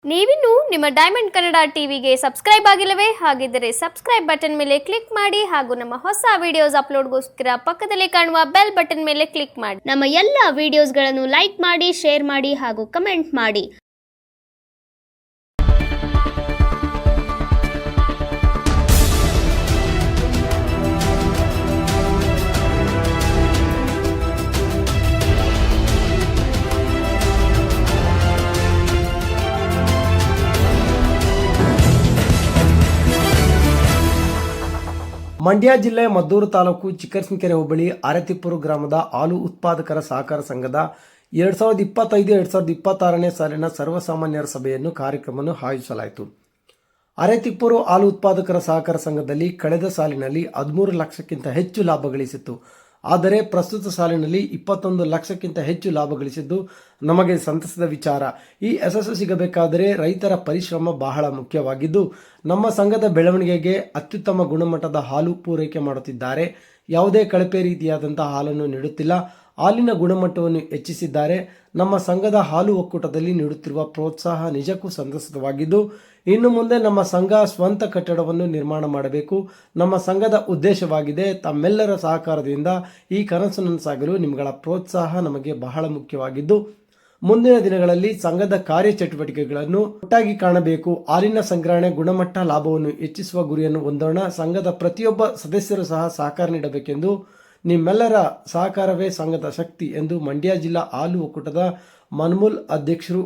ನೀವಿನ್ನು ನಿಮ್ಮ ಡೈಮಂಡ್ ಕನ್ನಡ ಟಿವಿಗೆ ಸಬ್ಸ್ಕ್ರೈಬ್ ಆಗಿಲ್ಲವೇ? ಹಾಗಿದ್ದರೆ ಸಬ್ಸ್ಕ್ರೈಬ್ ಬಟನ್ ಮೇಲೆ ಕ್ಲಿಕ್ ಮಾಡಿ ಹಾಗೂ ನಮ್ಮ ಹೊಸ ವಿಡಿಯೋಸ್ ಅಪ್ಲೋಡ್ಗೋಸ್ಕರ ಪಕ್ಕದಲ್ಲಿ ಕಾಣುವ ಬೆಲ್ ಬಟನ್ ಮೇಲೆ ಕ್ಲಿಕ್ ಮಾಡಿ. ನಮ್ಮ ಎಲ್ಲ ವಿಡಿಯೋಸ್ಗಳನ್ನು ಲೈಕ್ ಮಾಡಿ, ಶೇರ್ ಮಾಡಿ ಹಾಗೂ ಕಮೆಂಟ್ ಮಾಡಿ. ಮಂಡ್ಯ ಜಿಲ್ಲೆ ಮದ್ದೂರು ತಾಲೂಕು ಚಿಕ್ಕರಸಿನಕೆರೆ ಹೋಬಳಿ ಅರೆತಿಪ್ಪೂರು ಗ್ರಾಮದ ಹಾಲು ಉತ್ಪಾದಕರ ಸಹಕಾರ ಸಂಘದ 2025-2026ನೇ ಸಾಲಿನ ಸರ್ವಸಾಮಾನ್ಯರ ಸಭೆಯನ್ನು ಕಾರ್ಯಕ್ರಮವನ್ನು ಆಯೋಜಿಸಲಾಯಿತು. ಅರೆತಿಪ್ಪೂರು ಹಾಲು ಉತ್ಪಾದಕರ ಸಹಕಾರ ಸಂಘದಲ್ಲಿ ಕಳೆದ ಸಾಲಿನಲ್ಲಿ 13 ಲಕ್ಷಕ್ಕಿಂತ ಹೆಚ್ಚು ಲಾಭ ಗಳಿಸಿತ್ತು. ಆದರೆ ಪ್ರಸ್ತುತ ಸಾಲಿನಲ್ಲಿ 21 ಲಕ್ಷಕ್ಕಿಂತ ಹೆಚ್ಚು ಲಾಭ ಗಳಿಸಿದ್ದು ನಮಗೆ ಸಂತಸದ ವಿಚಾರ. ಈ ಯಶಸ್ಸು ಸಿಗಬೇಕಾದರೆ ರೈತರ ಪರಿಶ್ರಮ ಬಹಳ ಮುಖ್ಯವಾಗಿದ್ದು, ನಮ್ಮ ಸಂಘದ ಬೆಳವಣಿಗೆಗೆ ಅತ್ಯುತ್ತಮ ಗುಣಮಟ್ಟದ ಹಾಲು ಪೂರೈಕೆ ಮಾಡುತ್ತಿದ್ದಾರೆ. ಯಾವುದೇ ಕಳಪೆ ರೀತಿಯಾದಂತಹ ಹಾಲನ್ನು ನೀಡುತ್ತಿಲ್ಲ. ಹಾಲಿನ ಗುಣಮಟ್ಟವನ್ನು ಹೆಚ್ಚಿಸಿದ್ದಾರೆ. ನಮ್ಮ ಸಂಘದ ಹಾಲು ಒಕ್ಕೂಟದಲ್ಲಿ ನೀಡುತ್ತಿರುವ ಪ್ರೋತ್ಸಾಹ ನಿಜಕ್ಕೂ ಸಂತಸವಾಗಿದ್ದು, ಇನ್ನು ಮುಂದೆ ನಮ್ಮ ಸಂಘ ಸ್ವಂತ ಕಟ್ಟಡವನ್ನು ನಿರ್ಮಾಣ ಮಾಡಬೇಕು. ನಮ್ಮ ಸಂಘದ ಉದ್ದೇಶವಾಗಿದೆ. ತಮ್ಮೆಲ್ಲರ ಸಹಕಾರದಿಂದ ಈ ಕನಸನ್ನು ಸಾಗಲು ನಿಮ್ಮಗಳ ಪ್ರೋತ್ಸಾಹ ನಮಗೆ ಬಹಳ ಮುಖ್ಯವಾಗಿದ್ದು, ಮುಂದಿನ ದಿನಗಳಲ್ಲಿ ಸಂಘದ ಕಾರ್ಯಚಟುವಟಿಕೆಗಳನ್ನು ಒಟ್ಟಾಗಿ ಕಾಣಬೇಕು. ಹಾಲಿನ ಸಂಗ್ರಹಣೆ, ಗುಣಮಟ್ಟ, ಲಾಭವನ್ನು ಹೆಚ್ಚಿಸುವ ಗುರಿಯನ್ನು ಹೊಂದೋಣ. ಸಂಘದ ಪ್ರತಿಯೊಬ್ಬ ಸದಸ್ಯರು ಸಹ ಸಹಕಾರ ನೀಡಬೇಕೆಂದು, ನಿಮ್ಮೆಲ್ಲರ ಸಹಕಾರವೇ ಸಂಘದ ಶಕ್ತಿ ಎಂದು ಮಂಡ್ಯ ಜಿಲ್ಲಾ ಹಾಲು ಒಕ್ಕೂಟದ ಮನ್ಮೂಲ್ ಅಧ್ಯಕ್ಷರು,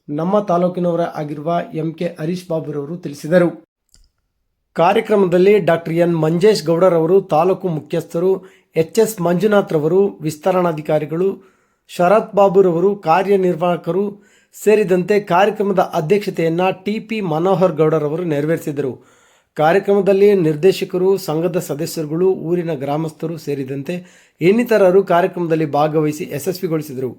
ನಮ್ಮ ತಾಲೂಕಿನವರೇ ಆಗಿರುವ MK ಹರೀಶ್ ಬಾಬುರವರು ತಿಳಿಸಿದರು. ಕಾರ್ಯಕ್ರಮದಲ್ಲಿ ಡಾಕ್ಟರ್ ಎನ್ ಮಂಜೇಶ್ ಗೌಡರವರು, ತಾಲೂಕು ಮುಖ್ಯಸ್ಥರು HS ಮಂಜುನಾಥ್ ರವರು, ವಿಸ್ತರಣಾಧಿಕಾರಿಗಳು ಶರತ್ ಬಾಬುರವರು, ಕಾರ್ಯನಿರ್ವಾಹಕರು ಸೇರಿದಂತೆ ಕಾರ್ಯಕ್ರಮದ ಅಧ್ಯಕ್ಷತೆಯನ್ನು TP ಮನೋಹರ್ ಗೌಡರವರು ನೆರವೇರಿಸಿದರು. ಕಾರ್ಯಕ್ರಮದಲ್ಲಿ ನಿರ್ದೇಶಕರು, ಸಂಘದ ಸದಸ್ಯರುಗಳು, ಊರಿನ ಗ್ರಾಮಸ್ಥರು ಸೇರಿದಂತೆ ಇನ್ನಿತರರು ಕಾರ್ಯಕ್ರಮದಲ್ಲಿ ಭಾಗವಹಿಸಿ ಯಶಸ್ವಿಗೊಳಿಸಿದರು.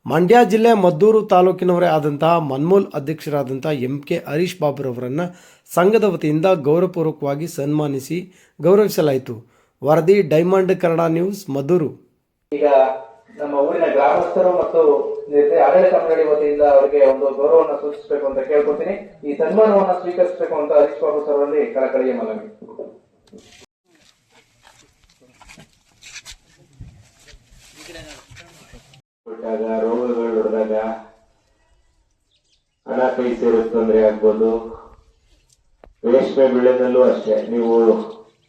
ಮಂಡ್ಯ ಜಿಲ್ಲೆ ಮದ್ದೂರು ತಾಲೂಕಿನವರೇ ಆದಂತಹ ಮನ್ಮೂಲ್ ಅಧ್ಯಕ್ಷರಾದಂಥ MK ಹರೀಶ್ ಬಾಬುರವರನ್ನು ಸಂಘದ ವತಿಯಿಂದ ಗೌರವಪೂರ್ವಕವಾಗಿ ಸನ್ಮಾನಿಸಿ ಗೌರವಿಸಲಾಯಿತು. ವರದಿ ಡೈಮಂಡ್ ಕನ್ನಡ ನ್ಯೂಸ್, ಮದ್ದೂರು. ಈಗ ನಮ್ಮ ಊರಿನ ಗ್ರಾಮಸ್ಥರು ಮತ್ತು ಆಡಳಿತ ಮಂಡಳಿ ವತಿಯಿಂದ ಅವರಿಗೆ ಒಂದು ಗೌರವವನ್ನು ಸೂಚಿಸಬೇಕು ಅಂತ ಕೇಳ್ಕೊತೀನಿ. ಈ ಸನ್ಮಾನವನ್ನು ಸ್ವೀಕರಿಸಬೇಕು ಅಂತ ಹರೀಶ್ ಬಾಬು ಸರ್ ಅವರಲ್ಲಿ ಕಳಕಳಿಯ ಮನವಿ. ರೋಗಗಳು ಹೊಡೆದಾಗ ಹಣ ಕೈ ಸೇರೋ ತೊಂದರೆ ಆಗ್ಬೋದು. ರೇಷ್ಮೆ ಬೆಳೆನಲ್ಲೂ ಅಷ್ಟೇ, ನೀವು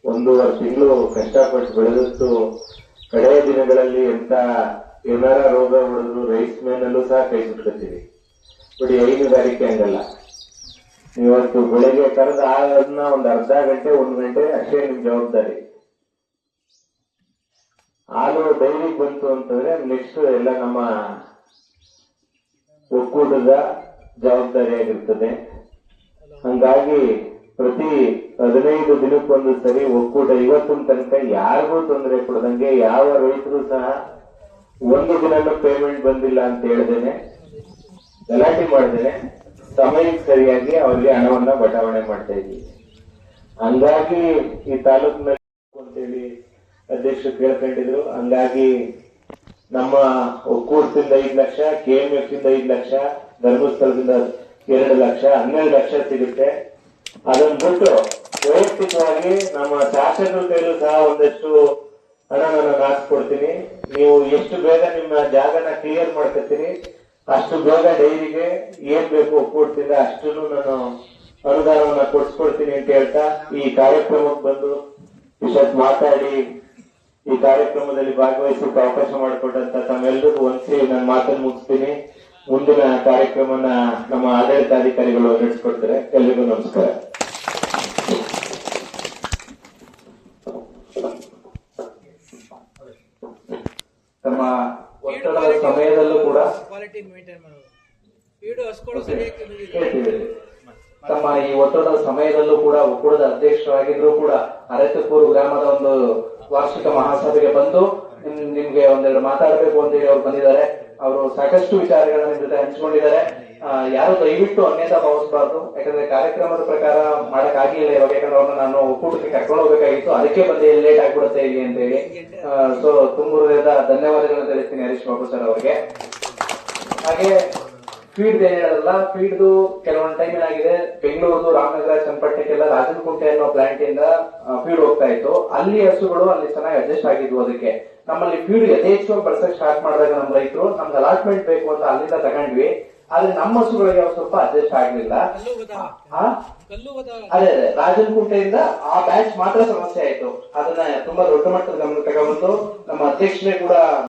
1.5 ತಿಂಗಳು ಕಷ್ಟಪಟ್ಟು ಬೆಳೆದಷ್ಟು ಕಡೆಯ ದಿನಗಳಲ್ಲಿ ಏನಾರ ರೋಗ ಹೊಡೆದ್ರು ರೈಸ್ ಮೇನಲ್ಲೂ ಸಹ ಕೈ ಸುಟ್ಕೊತೀವಿ. ಬಟ್ ಹೈನುಗಾರಿಕೆ ಹಂಗಲ್ಲ. ನೀವತ್ತು ಬೆಳಗ್ಗೆ ಕರೆದ ಅದನ್ನ ಒಂದು ಅರ್ಧ ಗಂಟೆ 1 ಗಂಟೆ ಅಷ್ಟೇ ನಿಮ್ ಜವಾಬ್ದಾರಿ. ಹಾಲು ಡೈರಿಗೆ ಬಂತು ಅಂತಂದ್ರೆ ನೆಕ್ಸ್ಟ್ ಎಲ್ಲ ನಮ್ಮ ಒಕ್ಕೂಟದ ಜವಾಬ್ದಾರಿ ಆಗಿರ್ತದೆ. ಹಂಗಾಗಿ ಪ್ರತಿ 15 ದಿನಕ್ಕೊಂದು ಸರಿ ಒಕ್ಕೂಟ ಇವತ್ತಿನ ತನಕ ಯಾರಿಗೂ ತೊಂದರೆ ಕೊಡದಂಗೆ, ಯಾವ ರೈತರು ಸಹ 1 ದಿನನೂ ಪೇಮೆಂಟ್ ಬಂದಿಲ್ಲ ಅಂತ ಹೇಳ್ದೇನೆ, ಗಲಾಟೆ ಮಾಡ್ದೇನೆ ಸಮಯಕ್ಕೆ ಸರಿಯಾಗಿ ಅವರಿಗೆ ಹಣವನ್ನ ಬಟಾವಣೆ ಮಾಡ್ತಾ ಇದ್ದೀವಿ. ಹಂಗಾಗಿ ಈ ತಾಲೂಕಿನಲ್ಲಿ ಅಂತೇಳಿ ಅಧ್ಯಕ್ಷರು ಕೇಳ್ಕೊಂಡಿದ್ರು. ಹಂಗಾಗಿ ನಮ್ಮ ಒಕ್ಕೂಟದಿಂದ 5 ಲಕ್ಷ, KMF ಇಂದ 5 ಲಕ್ಷ, ಧರ್ಮಸ್ಥಳದಿಂದ 2 ಲಕ್ಷ, 12 ಲಕ್ಷ ಸಿಗುತ್ತೆ. ಅದನ್ನ ಬಿಟ್ಟು ವೈಯಕ್ತಿಕವಾಗಿ ನಮ್ಮ ಶಾಸಕರ ಕೈಲೂ ಸಹ ಒಂದಷ್ಟು ಹಣ ನಾನು ಹಾಕ್ಸ್ಕೊಡ್ತೀನಿ. ನೀವು ಎಷ್ಟು ಬೇಗ ನಿಮ್ಮ ಜಾಗನ ಕ್ಲಿಯರ್ ಮಾಡ್ಕೊತೀರಿ ಅಷ್ಟು ಬೇಗ ಡೈರಿಗೆ ಏನ್ ಬೇಕು ಒಕ್ಕೂಟದಿಂದ ಅಷ್ಟನ್ನು ನಾನು ಅನುದಾನವನ್ನ ಕೊಡ್ಸ್ಕೊಡ್ತೀನಿ ಅಂತ ಹೇಳ್ತಾ ಈ ಕಾರ್ಯಕ್ರಮಕ್ಕೆ ಬಂದು ಇಷ್ಟೊತ್ತು ಮಾತಾಡಿ ಈ ಕಾರ್ಯಕ್ರಮದಲ್ಲಿ ಭಾಗವಹಿಸಕ್ಕೆ ಅವಕಾಶ ಮಾಡಿಕೊಟ್ಟಂತ ತಮ್ಮೆಲ್ಲರಿಗೂ ಒಂದ್ಸಿ ನಾನು ಮಾತನ್ನು ಮುಗಿಸ್ತೀನಿ. ಮುಂದಿನ ಕಾರ್ಯಕ್ರಮನ ನಮ್ಮ ಆಡಳಿತಾಧಿಕಾರಿಗಳು ನಡೆಸ್ಕೊಡ್ತಾರೆ. ಎಲ್ರಿಗೂ ನಮಸ್ಕಾರ. ತಮ್ಮ ಒತ್ತಡದ ಸಮಯದಲ್ಲೂ ಕೂಡ ತಮ್ಮ ಈ ಒತ್ತಡದ ಸಮಯದಲ್ಲೂ ಕೂಡ ಒಕ್ಕೂಟದ ಅಧ್ಯಕ್ಷರಾಗಿದ್ರು ಕೂಡ ಅರೆತಿಪ್ಪೂರು ಗ್ರಾಮದ ಒಂದು ವಾರ್ಷಿಕ ಮಹಾಸಭೆಗೆ ಬಂದು ನಿಮ್ಗೆ ಒಂದೆರಡು ಮಾತಾಡಬೇಕು ಅಂತೇಳಿ ಅವ್ರು ಬಂದಿದ್ದಾರೆ. ಅವರು ಸಾಕಷ್ಟು ವಿಚಾರಗಳನ್ನ ನಿಮ್ ಜೊತೆ ಹಂಚಿಕೊಂಡಿದ್ದಾರೆ. ಯಾರು ದಯವಿಟ್ಟು ಅನ್ಯತಾ ಭಾವಿಸಬಾರ್ದು. ಯಾಕಂದ್ರೆ ಕಾರ್ಯಕ್ರಮದ ಪ್ರಕಾರ ಮಾಡಕ್ ಆಗಿಲ್ಲ ಇವಾಗ. ಯಾಕಂದ್ರೆ ಅವ್ರನ್ನ ನಾನು ಒಕ್ಕೂಟಕ್ಕೆ ಕರ್ಕೊಂಡು ಹೋಗ್ಬೇಕಾಗಿತ್ತು, ಅದಕ್ಕೆ ಬಂದು ಲೇಟ್ ಆಗ್ಬಿಡುತ್ತೆ ಇಲ್ಲಿ ಅಂತ ಹೇಳಿ. ಸೊ ತುಂಬ ಹೃದಯದ ಧನ್ಯವಾದಗಳನ್ನ ತಿಳಿಸ್ತೀನಿ ಹರೀಶ್ ಬಾಬು ಸರ್ ಅವರಿಗೆ. ಹಾಗೆ ಫೀಡ್ ಏನ್ ಹೇಳಲ್ಲ, ಫೀಡ್ದು ಕೆಲವೊಂದು ಟೈಮ್ ಏನಾಗಿದೆ, ಬೆಂಗಳೂರು, ರಾಮನಗರ, ಚನ್ನಪಟ್ಟಣಕ್ಕೆಲ್ಲ ರಾಜನಕುಂಟೆ ಅನ್ನೋ ಪ್ಲಾಂಟ್ ಇಂದ ಫೀಡ್ ಹೋಗ್ತಾ ಇತ್ತು. ಅಲ್ಲಿ ಹಸುಗಳು ಅಲ್ಲಿ ಚೆನ್ನಾಗಿ ಅಡ್ಜಸ್ಟ್ ಆಗಿದ್ವು. ಅದಕ್ಕೆ ನಮ್ಮಲ್ಲಿ ಫೀಡ್ ಯಥೇಚ್ಛವಾಗಿ ಬಳಸಕ್ ಸ್ಟಾರ್ಟ್ ಮಾಡಿದಾಗ ನಮ್ಮ ರೈತರು ನಮ್ಗೆ ಅಲಾಟ್ಮೆಂಟ್ ಬೇಕು ಅಂತ ಅಲ್ಲಿಂದ ತಗೊಂಡ್ವಿ. ಆದ್ರೆ ನಮ್ಮ ಹಸುಗಳಿಗೆ ಸ್ವಲ್ಪ ಅಡ್ಜಸ್ಟ್ ಆಗ್ಲಿಲ್ಲ. ಅದೇ ರಾಜನಕುಂಟೆಯಿಂದ ಆ ಬ್ಯಾಚ್ ಮಾತ್ರ ಸಮಸ್ಯೆ ಆಯ್ತು. ಅದನ್ನ ತುಂಬಾ ದೊಡ್ಡ ಮಟ್ಟದ ಗಮನ ತಗೊಂಡು ನಮ್ಮ ಅಧ್ಯಕ್ಷರೇ ಕೂಡ